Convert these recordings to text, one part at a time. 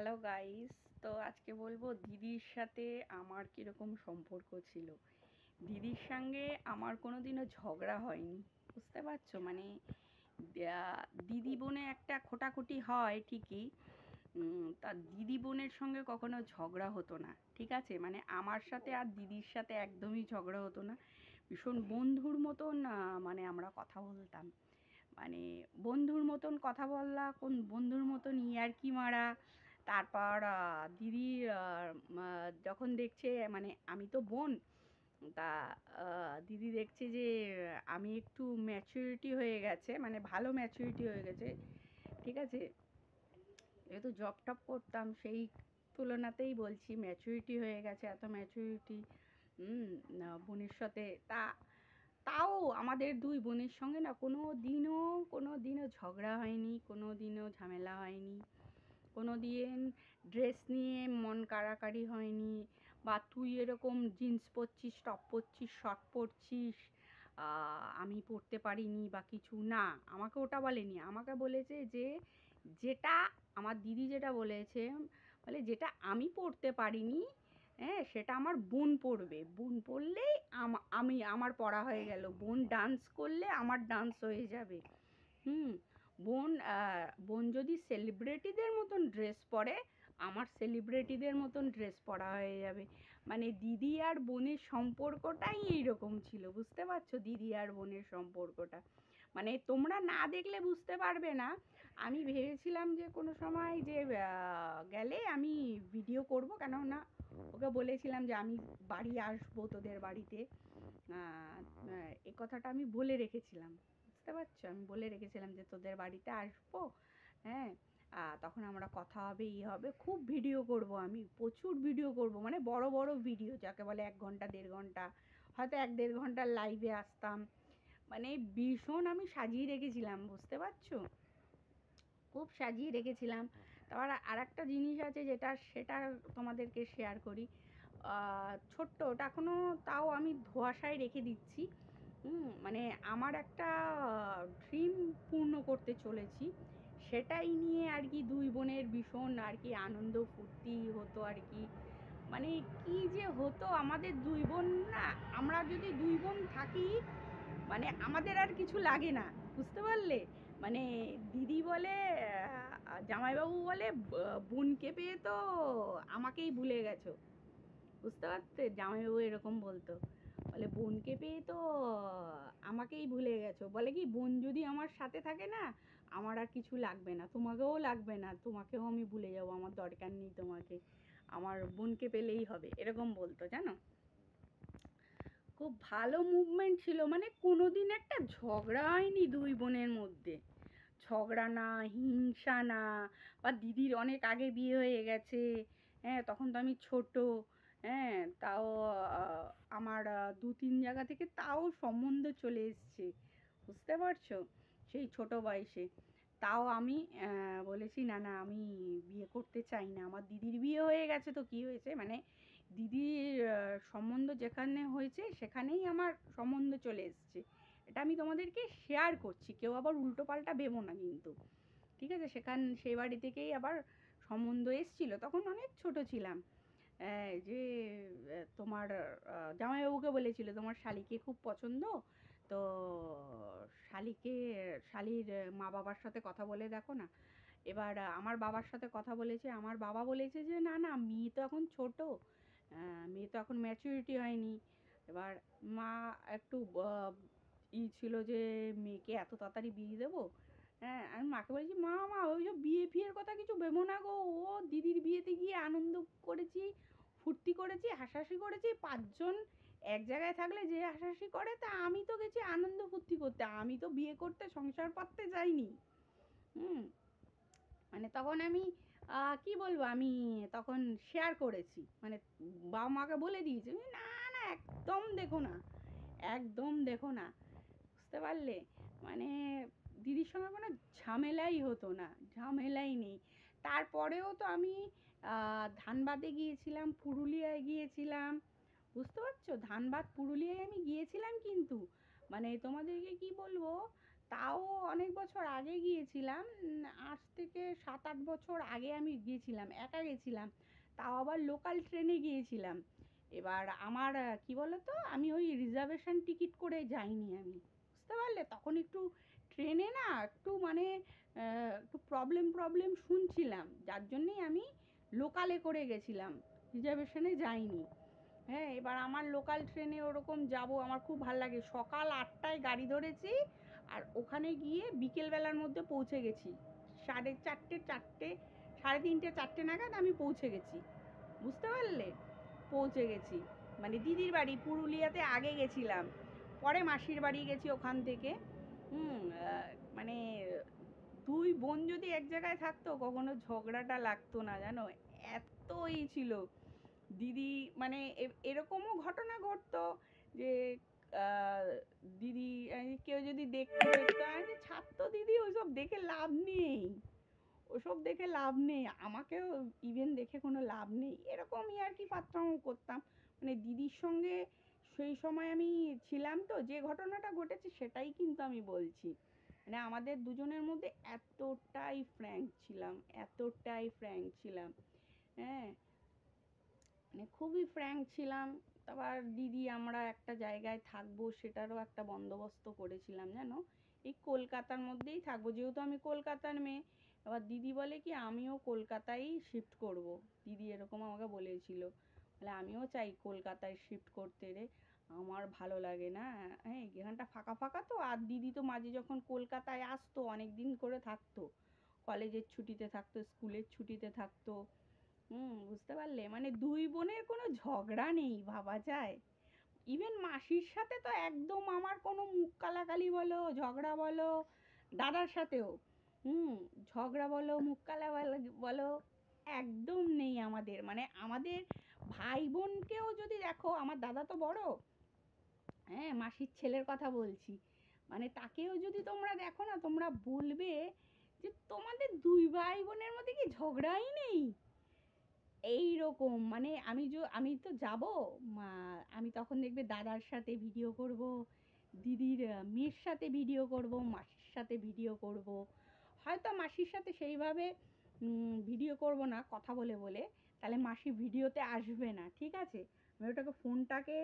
Hello guys. তো আজকে বলবো দিদির সাথে আমার কীরকম সম্পর্ক ছিল। দিদির সঙ্গে আমার কোনোদিনও ঝগড়া হয়নি, বুঝতে পারছো? মানে দিদি বোনে একটা খোটাখুটি হয় ঠিকই, তা দিদি বোনের সঙ্গে কখনো ঝগড়া হতো না, ঠিক আছে? মানে আমার সাথে আর দিদির সাথে একদমই ঝগড়া হতো না। ভীষণ বন্ধুর মতন মানে আমরা কথা বলতাম। মানে বন্ধুর মতন কথা বললা, কোন বন্ধুর মতন ইয়ার্কি মারা। তারপর দিদি যখন দেখছে, মানে আমি তো বোন, তা দিদি দেখছে যে আমি একটু ম্যাচুরিটি হয়ে গেছে, মানে ভালো ম্যাচুরিটি হয়ে গেছে, ঠিক আছে? যেহেতু জব টপ করতাম সেই তুলনাতেই বলছি, ম্যাচুরিটি হয়ে গেছে, এত ম্যাচুরিটি বোনের সাথে। তাও আমাদের দুই বোনের সঙ্গে না কোনো দিনও ঝগড়া হয়নি, কোনো দিনও ঝামেলা হয়নি, কোনো দিন ড্রেস নিয়ে মন কাড়াকাড়ি হয়নি, বা তুই এরকম জিন্স পরছিস, টপ পরছিস, শর্ট পরছিস, আমি পরতে পারিনি বা কিছু না। আমাকে ওটা বলেনি, আমাকে বলেছে যে যেটা আমার দিদি যেটা বলেছে, বলে যেটা আমি পরতে পারিনি, হ্যাঁ, সেটা আমার বোন পরবে। বোন পরলেই আমার পড়া হয়ে গেল। বোন ডান্স করলে আমার ডান্স হয়ে যাবে। হুম বোন বোন যদি সেলিব্রিটিদের মতন ড্রেস পরে, আমার সেলিব্রিটিদের মতন ড্রেস পরা হয়ে যাবে। মানে দিদি আর বোনের সম্পর্কটাই এইরকম ছিল, বুঝতে পারছো? দিদি আর বোনের সম্পর্কটা মানে তোমরা না দেখলে বুঝতে পারবে না। আমি ভেবেছিলাম যে কোনো সময় যে গেলে আমি ভিডিও করব, কেননা ওকে বলেছিলাম যে আমি বাড়ি আসবো তোদের বাড়িতে। এই কথাটা আমি বলে রেখেছিলাম, বুঝতে পারছো? আমি বলে রেখেছিলাম যে তোদের বাড়িতে আসবো, হ্যাঁ, তখন আমরা কথা হবে, হবে, খুব ভিডিও করব, আমি প্রচুর ভিডিও করব, মানে বড় বড় ভিডিও, যাকে বলে 1 ঘন্টা 1.5 ঘন্টা, হয়তো 1-1.5 ঘন্টার লাইভে আসতাম। মানে ভীষণ আমি সাজিয়ে রেখেছিলাম, বুঝতে পারছো? খুব সাজিয়ে রেখেছিলাম। তারপর আর একটা জিনিস আছে সেটা তোমাদেরকে শেয়ার করি। ছোট্ট ওটা এখনও, তাও আমি ধোঁয়াশায় রেখে দিচ্ছি। মানে আমার একটা ড্রিম পূর্ণ করতে চলেছি, সেটাই নিয়ে আর কি দুই বোনের ভীষণ আর কি আনন্দ ফুর্তি হতো আর কি। মানে কি যে হতো আমাদের দুই বোন না, আমরা যদি দুই বোন থাকি, মানে আমাদের আর কিছু লাগে না, বুঝতে পারলে? মানে দিদি বলে, জামাইবাবু বলে, বোনকে পেয়ে তো আমাকেই ভুলে গেছো, বুঝতে পারতে? জামাইবাবু এরকম বলতো, বলে বোনকে পেয়ে তো আমাকেই ভুলে গেছো। বলে কি, বোন যদি আমার সাথে থাকে না, আমার আর কিছু লাগবে না, তোমাকেও লাগবে না, তোমাকেও আমি ভুলে যাবো, আমার দরকার নেই তোমাকে, আমার বোনকে পেলেই হবে, এরকম বলতো, জানো? খুব ভালো মুভমেন্ট ছিল, মানে কোনোদিন একটা ঝগড়া হয়নি দুই বোনের মধ্যে। ঝগড়া না, হিংসা না, বা দিদির অনেক আগে বিয়ে হয়ে গেছে, হ্যাঁ, তখন তো আমি ছোট, হ্যাঁ, তাও আমার 2-3 জায়গা থেকে তাও সম্বন্ধ চলে এসছে, বুঝতে পারছো? সেই ছোট বয়সে তাও আমি বলেছি না না, আমি বিয়ে করতে চাই না। আমার দিদির বিয়ে হয়ে গেছে তো কি হয়েছে, মানে দিদির সম্বন্ধ যেখানে হয়েছে সেখানেই আমার সম্বন্ধ চলে এসছে। এটা আমি তোমাদেরকে শেয়ার করছি, কেউ আবার উল্টো পাল্টা ভেবো না কিন্তু, ঠিক আছে? সেই বাড়ি থেকেই আবার সম্বন্ধ এসছিল, তখন অনেক ছোট ছিলাম। যে তোমার জামাইবাবুকে বলেছিল তোমার শালিকে খুব পছন্দ, তো শালির মা বাবার সাথে কথা বলে দেখো না। এবার আমার বাবার সাথে কথা বলেছে, আমার বাবা বলেছে যে না না, মেয়ে তো এখন ছোট, মেয়ে তো এখন ম্যাচুরিটি হয়নি। এবার মা একটু ছিল যে মেয়েকে এত তাড়াতাড়ি বিয়ে দেবো। হ্যাঁ, আমি মাকে বলেছি, মা ওই সব বিয়ে ফিয়ের কথা কিছু ভেবো না গো, ও দিদির বিয়েতে গিয়ে আনন্দ করেছি, ফুর্তি করেছি, হাসাহাসি করেছি, 5 জন এক জায়গায় থাকলে যে হাসাহাসি করে, তা আমি তো গেছি আনন্দ ফুর্তি করতে, আমি তো বিয়ে করতে সংসার পাততে যাইনি। মানে তখন আমি কি বলবো, আমি তখন শেয়ার করেছি, মানে বাবা মাকে বলে দিয়েছি, না না, একদম দেখো না, একদম দেখো না, বুঝতে পারলে? মানে দিদির সঙ্গে কোনো ঝামেলাই হতো না, ঝামেলাই নেই। তারপরেও তো আমি ধানবাদে গিয়েছিলাম, পুরুলিয়ায় গিয়েছিলাম, বুঝতে পারছো? ধানবাদ পুরুলিয়ায় আমি গিয়েছিলাম, কিন্তু মানে তোমাদেরকে কি বলবো, তাও অনেক বছর আগে গিয়েছিলাম, আজ থেকে 7-8 বছর আগে আমি গিয়েছিলাম, একা গেছিলাম, তাও আবার লোকাল ট্রেনে গিয়েছিলাম। এবার আমার কি বলতো, আমি ওই রিজার্ভেশন টিকিট করে যাইনি আমি, বুঝতে পারলে? তখন একটু ট্রেনে না একটু মানে একটু প্রবলেম শুনছিলাম, যার জন্যেই আমি লোকালে করে গেছিলাম, রিজার্ভেশনে যাইনি। হ্যাঁ, এবার আমার লোকাল ট্রেনে ওরকম যাব, আমার খুব ভাল লাগে। সকাল 8টায় গাড়ি ধরেছি, আর ওখানে গিয়ে বিকেলবেলার মধ্যে পৌঁছে গেছি। 4:30, 3:30, 4টে নাগাদ আমি পৌঁছে গেছি, বুঝতে পারলে? পৌঁছে গেছি, মানে দিদির বাড়ি পুরুলিয়াতে আগে গেছিলাম, পরে মাসির বাড়ি গেছি ওখান থেকে। মানে দুই বোন যদি এক জায়গায় থাকতো কখনো ঝগড়াটা লাগতো না, জানো, এতই ছিল। দিদি মানে এরকমও ঘটনা ঘটতো যে আহ, দিদি কেউ যদি দেখতো দেখতো আমি যে, ছাড়তো দিদি, ওইসব দেখে লাভ নেই, ওসব দেখে লাভ নেই, আমাকেও ইভেন দেখে কোনো লাভ নেই, এরকম ইয়ার্কি ফাত্রামো করতাম। মানে দিদির সঙ্গে সেই সময় আমি ছিলাম, তো যে ঘটনাটা ঘটেছে সেটাই কিন্তু আমি বলছি। মানে আমাদের দুজনের মধ্যে এতটাই ফ্র্যাঙ্ক ছিলাম, হ্যাঁ, মানে খুবই ফ্র্যাঙ্ক ছিলাম। আবার দিদি আমরা একটা জায়গায় থাকবো সেটারও একটা বন্দোবস্ত করেছিলাম, জানো, এই কলকাতার মধ্যেই থাকবো, যেহেতু আমি কলকাতার মেয়ে। এবার দিদি বলে কি আমিও কলকাতায় শিফট করব, দিদি এরকম আমাকে বলেছিল, বলে আমিও চাই কলকাতায় শিফট করতে রে, আমার ভালো লাগে না, হ্যাঁ, এখানটা ফাঁকা ফাঁকা তো। আর দিদি তো মাঝে যখন কলকাতায় আসতো অনেক দিন করে থাকতো, কলেজের ছুটিতে থাকতো, স্কুলের ছুটিতে থাকতো। বুঝতে পারলে? মানে দুই বোনের কোনো ঝগড়া নেই, ভাবা যায়? ইভেন মাসির সাথে তো একদম আমার কোনো মুখ কালাকালি বলো, ঝগড়া বলো, দাদার সাথেও হুম ঝগড়া বলো, মুখ কালা বলো, একদম নেই আমাদের। মানে আমাদের ভাই বোনকেও যদি দেখো, আমার দাদা তো বড়, হ্যাঁ, মাসির ছেলের কথা বলছি, মানে তাকেও যদি তোমরা দেখো না, তোমরা বলবে যে তোমাদের দুই ভাই বোনের মধ্যে কি ঝগড়াই নেই। এইরকম মানে আমি তো যাব, আমি তখন দেখবে দাদার সাথে ভিডিও করব, দিদির মেয়ের সাথে ভিডিও করব, মাসির সাথে ভিডিও করব। হয়তো মাসির সাথে সেইভাবে ভিডিও করব না কথা বলে বলে, তাহলে মাসি ভিডিওতে আসবে না, ঠিক আছে? আমি ওটাকে ফোনটাকে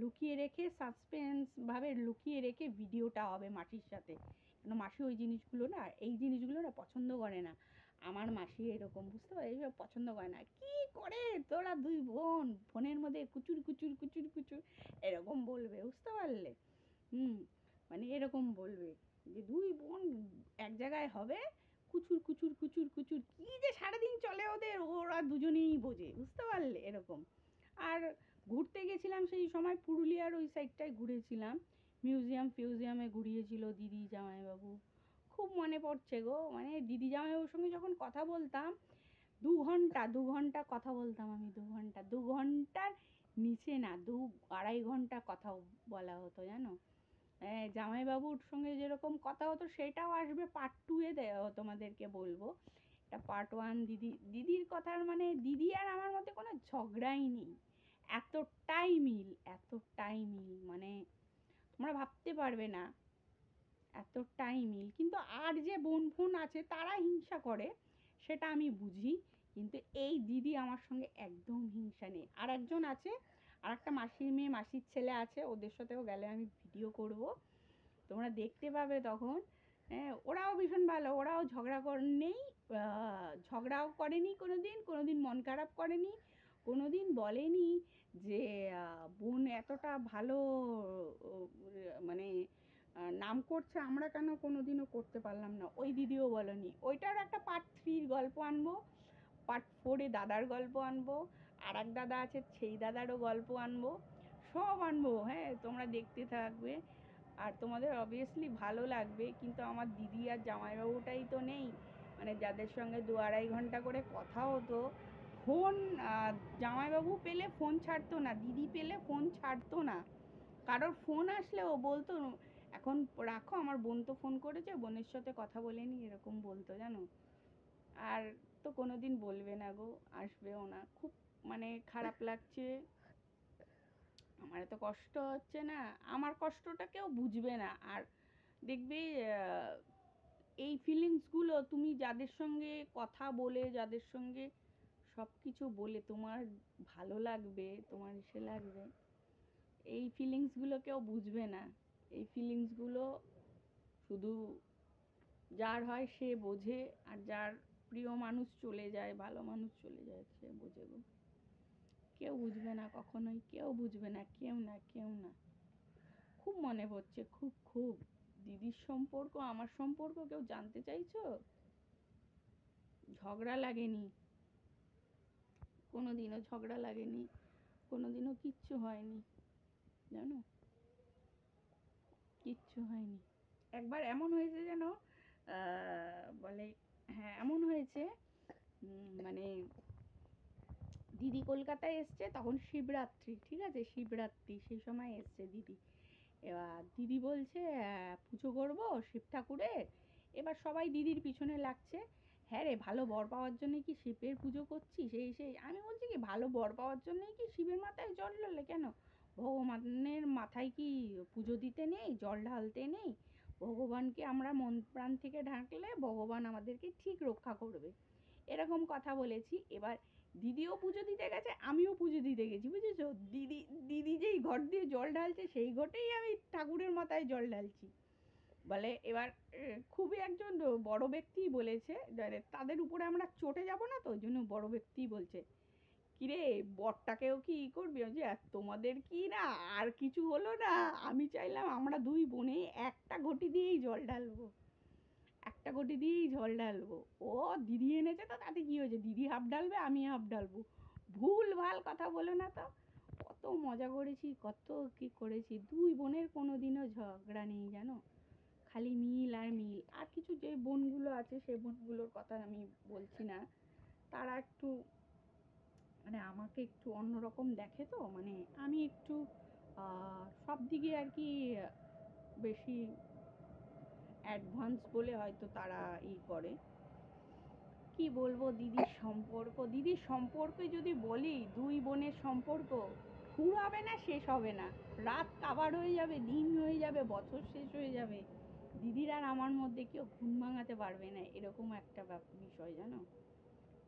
লুকিয়ে রেখে, সাসপেন্স ভাবে লুকিয়ে রেখে ভিডিওটা হবে মাসির সাথে, কেন মাসি ওই জিনিসগুলো না, এই জিনিসগুলো না পছন্দ করে না। আমার মাসি এরকম, বুঝতে পারো, এইসব পছন্দ করে না। কি করে তোরা দুই বোন ফোনের মধ্যে কুচুর কুচুর কুচুর কুচুর এরকম বলবে, বুঝতে পারলে? হুম মানে এরকম বলবে যে দুই বোন এক জায়গায় হবে, কুচুর কুচুর কুচুর কুচুর, কি যে সারাদিন চলে ওদের, ওরা দুজনেই বোঝে, বুঝতে পারলে? এরকম। আর ঘুরতে গেছিলাম সেই সময় পুরুলিয়ার ওই সাইডটায় ঘুরেছিলাম, ফিউজিয়ামে ঘুরিয়েছিল দিদি জামাইবাবু। খুব মনে পড়ছে গো, মানে দিদি জামাইবাবুর সঙ্গে যখন কথা বলতাম, 2 ঘন্টা কথা বলতাম আমি, 2 ঘন্টা, 2 ঘন্টার নিচে না, 2-2.5 ঘন্টা কথা বলা হতো, জানো। হ্যাঁ, জামাইবাবুর সঙ্গে যেরকম কথা হতো সেটাও আসবে পার্ট 2-এ, তোমাদেরকে বলবো। এটা পার্ট 1। দিদির কথার মানে দিদি আর আমার মধ্যে কোনো ঝগড়াই নেই, এতটাই মিল, এতটাই মিল, মানে তোমরা ভাবতে পারবে না, এতটাই মিল। কিন্তু আর যে বোন ফোন আছে তারা হিংসা করে, সেটা আমি বুঝি, কিন্তু এই দিদি আমার সঙ্গে একদম হিংসা নেই। আর একজন আছে, আর একটা মাসির মেয়ে, মাসির ছেলে আছে, ওদের সাথেও গেলে আমি ভিডিও করব, তোমরা দেখতে পাবে তখন। হ্যাঁ, ওরাও ভীষণ ভালো, ওরাও নেই, ঝগড়াও করেনি কোনোদিন, কোনোদিন মন খারাপ করেনি, কোনোদিন বলেনি যে বোন এতটা ভালো মানে নাম করছে, আমরা কেন কোনোদিনও করতে পারলাম না, ওই দিদিও বলেনি। ওইটার একটা পার্ট 3 গল্প আনবো, পার্ট 4 দাদার গল্প আনবো, আর এক দাদা আছে সেই দাদারও গল্প আনবো, সব আনবো, হ্যাঁ, তোমরা দেখতে থাকবে, আর তোমাদের অবভিয়াসলি ভালো লাগবে। কিন্তু আমার দিদি আর জামাইবাবুটাই তো নেই, মানে যাদের সঙ্গে 2-2.5 ঘন্টা করে কথা হতো। ফোন জামাইবাবু পেলে ফোন ছাড়তো না, দিদি পেলে ফোন ছাড়তো না, কারোর ফোন আসলে ও বলতো এখন রাখো, আমার বোন তো ফোন করেছে, বোনের সাথে কথা বলে নি, এরকম বলতো, জানো। আর তো কোনোদিন বলবে না গো, আসবেও না। খুব মানে খারাপ লাগছে, আমার এত কষ্ট হচ্ছে না, আমার কষ্টটা কেউ বুঝবে না। আর দেখবে আহ, এই ফিলিংসগুলো তুমি যাদের সঙ্গে কথা বলে, যাদের সঙ্গে সব কিছু বলে তোমার ভালো লাগবে, তোমার ইসে লাগবে, এই ফিলিংসগুলো কেউ বুঝবে না। এই ফিলিংসগুলো শুধু যার হয় সে বোঝে, আর যার প্রিয় মানুষ চলে যায়, ভালো মানুষ চলে যায়, সে বোঝে গো। কেউ বুঝবে না কখনোই, কেউ বুঝবে না, কেউ না, কেউ না। খুব মনে পড়ছে, খুব খুব। দিদির সম্পর্ক, আমার সম্পর্ক কেউ জানতে চাইছো? ঝগড়া লাগেনি, কোনোদিনও ঝগড়া লাগেনি, কোনোদিনও কিচ্ছু হয়নি, জানো, কিচ্ছু হয়নি। একবার এমন হয়েছে যেন, বলে, হ্যাঁ এমন হয়েছে, মানে দিদি কলকাতায় এসছে তখন শিবরাত্রি, ঠিক আছে, শিবরাত্রি সেই সময় এসছে দিদি। এবার দিদি বলছে পুজো করবো শিব ঠাকুরের। এবার সবাই দিদির পিছনে লাগছে, হ্যাঁ রে ভালো বর পাওয়ার জন্য কি শিবের পুজো করছিস, সেই সেই। আমি বলছি কি ভালো বর পাওয়ার জন্যই কি শিবের মাথায় জল ঢালে, কেন ভগবানের মাথায় কি পুজো দিতে নেই, জল ঢালতে নেই? ভগবানকে আমরা মন প্রাণ থেকে ঢাকলে ভগবান আমাদেরকে ঠিক রক্ষা করবে, এরকম কথা বলেছি। এবার দিদিও পুজো দিতে গেছে, আমিও পুজো দিতে গেছি, বুঝেছো? দিদি দিদি যেই ঘর দিয়ে জল ঢালছে সেই ঘটেই আমি ঠাকুরের মাথায় জল ঢালছি। বলে এবার খুবই একজন বড় ব্যক্তি বলেছে, তাদের উপরে আমরা চটে যাব না, তো ওই জন্য বড় ব্যক্তি বলছে, কিরে বরটাকেও কি করবি? যে তোমাদের কি না আর কিছু হলো না, আমি চাইলাম আমরা দুই বোনে একটা ঘটি দিয়েই জল ঢালবো, একটা ঘটি দিয়েই জল ঢালবো। ও দিদি এনেছে তো তাতে কি হয়েছে, দিদি হাফ ঢালবে আমি হাফ ঢালবো, ভুল ভাল কথা বলো না তো। কত মজা করেছি, কত কি করেছি, দুই বোনের কোনোদিনও ঝগড়া নেই জানো, খালি মিল আর মিল। আর কিছু যে বোনগুলো আছে সেই বোনগুলোর কথা আমি বলছি না, তারা একটু মানে আমাকে একটু অন্যরকম দেখে, তো মানে আমি একটু সব দিকে আর কি বেশি অ্যাডভান্স বলে হয়তো তারা করে। কি বলবো, দিদির সম্পর্কে যদি বলি, দুই বোনের সম্পর্ক ফুরাবে না, শেষ হবে না, রাত কাবার হয়ে যাবে, দিন হয়ে যাবে, বছর শেষ হয়ে যাবে, দিদির আর আমার মধ্যে কেউ ঘুম ভাঙাতে পারবে না, এরকম একটা বিষয় জানো।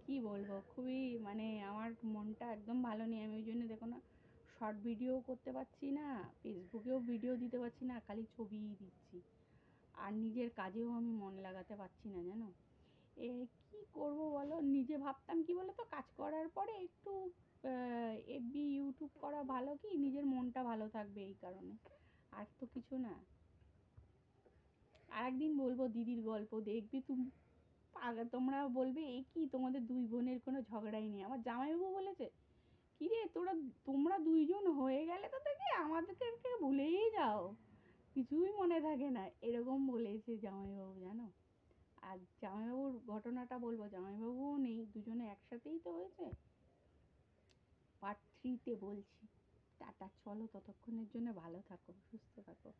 কি বলবো, খুবই মানে আমার মনটা একদম ভালো নেই। আমি ওই জন্য দেখো না শর্ট ভিডিও করতে পারছি না, ফেসবুকেও ভিডিও দিতে পারছি না, খালি ছবিই দিচ্ছি। আর নিজের কাজেও আমি মন লাগাতে পারছি না জানো। এ কি করব বলো, নিজে ভাবতাম কি বলো তো, কাজ করার পরে একটু এফবি ইউটিউব করা ভালো, কি নিজের মনটা ভালো থাকবে এই কারণে, আর তো কিছু না। আর একদিন বলবো দিদির গল্প, দেখবি তুমি, তোমরা বলবে এ কি তোমাদের দুই বোনের কোনো ঝগড়াই নেই। আমার জামাইবাবু বলেছে, কি রে তোমরা দুইজন হয়ে গেলে তো থেকে আমাদেরকে ভুলেই যাও, কিছুই মনে থাকে না, এরকম বলেছে জামাইবাবু জানো। আর জামাইবাবুর ঘটনাটা বলবো, জামাইবাবুও নেই, দুজনে একসাথেই তো হয়েছে। পার্ট 3 তে বলছি। টাটা, চলো ততক্ষণের জন্য ভালো থাকো, সুস্থ থাকো।